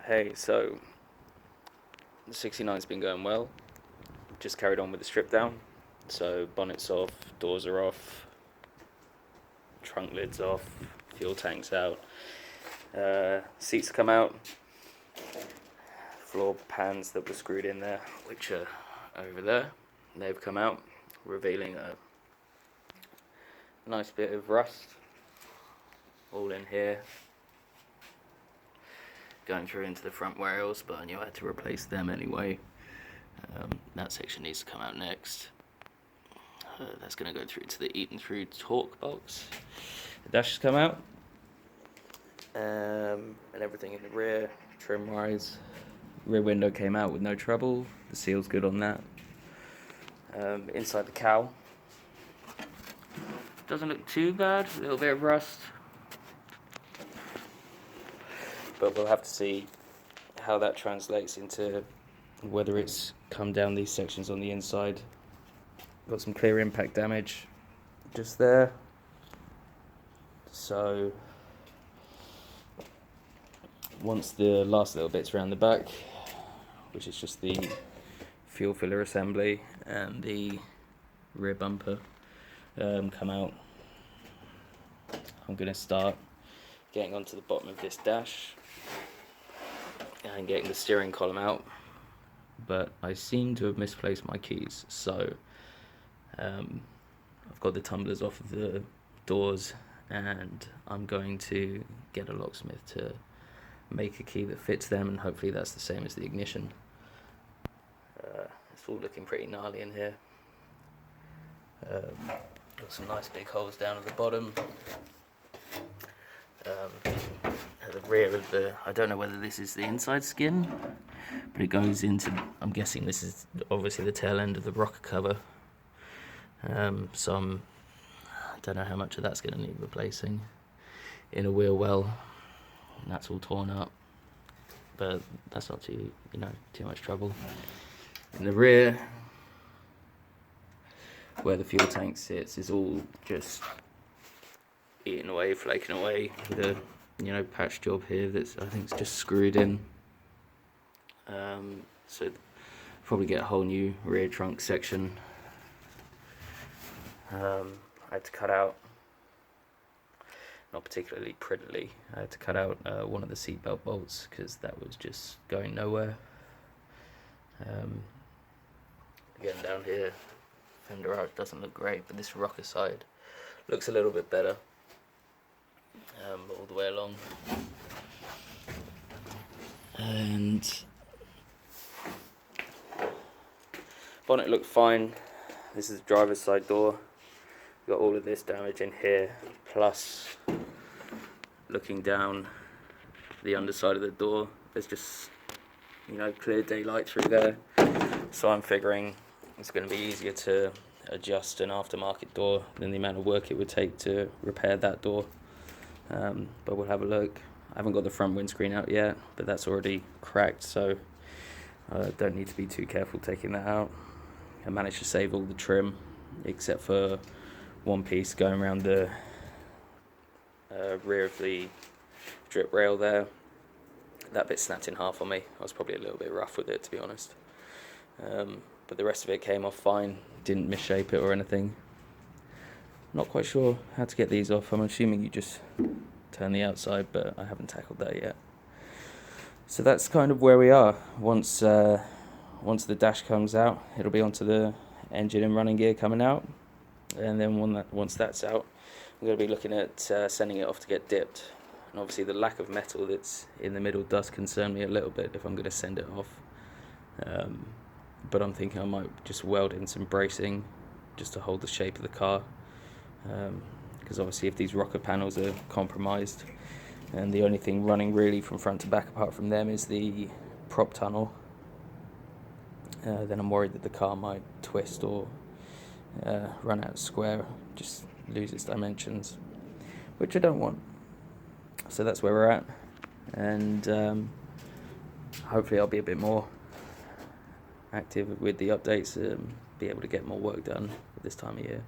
Hey, so the 69's been going well. Just carried on with the strip down. So bonnet's off, doors are off, trunk lid's off, fuel tank's out. Seats come out. Floor pans that were screwed in there, which are over there, they've come out, revealing a nice bit of rust all in here. Going through into the front rails, but I knew I had to replace them anyway. That section needs to come out next. That's going to go through to the eaten through torque box. The dash has come out, and everything in the rear, trim rise, rear window came out with no trouble. The seal's good on that. Inside the cowl doesn't look too bad, a little bit of rust, but we'll have to see how that translates into whether it's come down these sections on the inside. Got some clear impact damage just there, so once the last little bits around the back, which is just the fuel filler assembly and the rear bumper, come out, I'm going to start getting onto the bottom of this dash and getting the steering column out, but I seem to have misplaced my keys, so I've got the tumblers off of the doors, and I'm going to get a locksmith to make a key that fits them, and hopefully that's the same as the ignition. It's all looking pretty gnarly in here. Got some nice big holes down at the bottom. At the rear of the, I don't know whether this is the inside skin, but it goes into, I'm guessing this is obviously the tail end of the rocker cover. So I don't know how much of that's going to need replacing. Inner wheel well, and that's all torn up, but that's not too much trouble. In the rear, where the fuel tank sits, is all just eating away, flaking away with a patch job here that's, I think, it's just screwed in. So probably get a whole new rear trunk section. I had to cut out, not particularly prettily, I had to cut out one of the seatbelt bolts because that was just going nowhere. Again, down here, fender arch doesn't look great, but this rocker side looks a little bit better, all the way along. And bonnet looked fine. This is the driver's side door. Got all of this damage in here, plus looking down the underside of the door, there's just clear daylight through there. So I'm figuring it's going to be easier to adjust an aftermarket door than the amount of work it would take to repair that door. But we'll have a look. I haven't got the front windscreen out yet, but that's already cracked, so I don't need to be too careful taking that out. I managed to save all the trim except for one piece going around the rear of the drip rail there. That bit snapped in half on me. I was probably a little bit rough with it, to be honest. But the rest of it came off fine, didn't misshape it or anything. Not quite sure how to get these off. I'm assuming you just turn the outside, but I haven't tackled that yet. So that's kind of where we are. Once the dash comes out, it'll be onto the engine and running gear coming out, and then once that's out, I'm going to be looking at sending it off to get dipped. And obviously the lack of metal that's in the middle does concern me a little bit if I'm going to send it off. But I'm thinking I might just weld in some bracing just to hold the shape of the car, because obviously if these rocker panels are compromised and the only thing running really from front to back apart from them is the prop tunnel, then I'm worried that the car might twist or run out square, just lose its dimensions, which I don't want. So that's where we're at, and hopefully I'll be a bit more active with the updates and be able to get more work done at this time of year.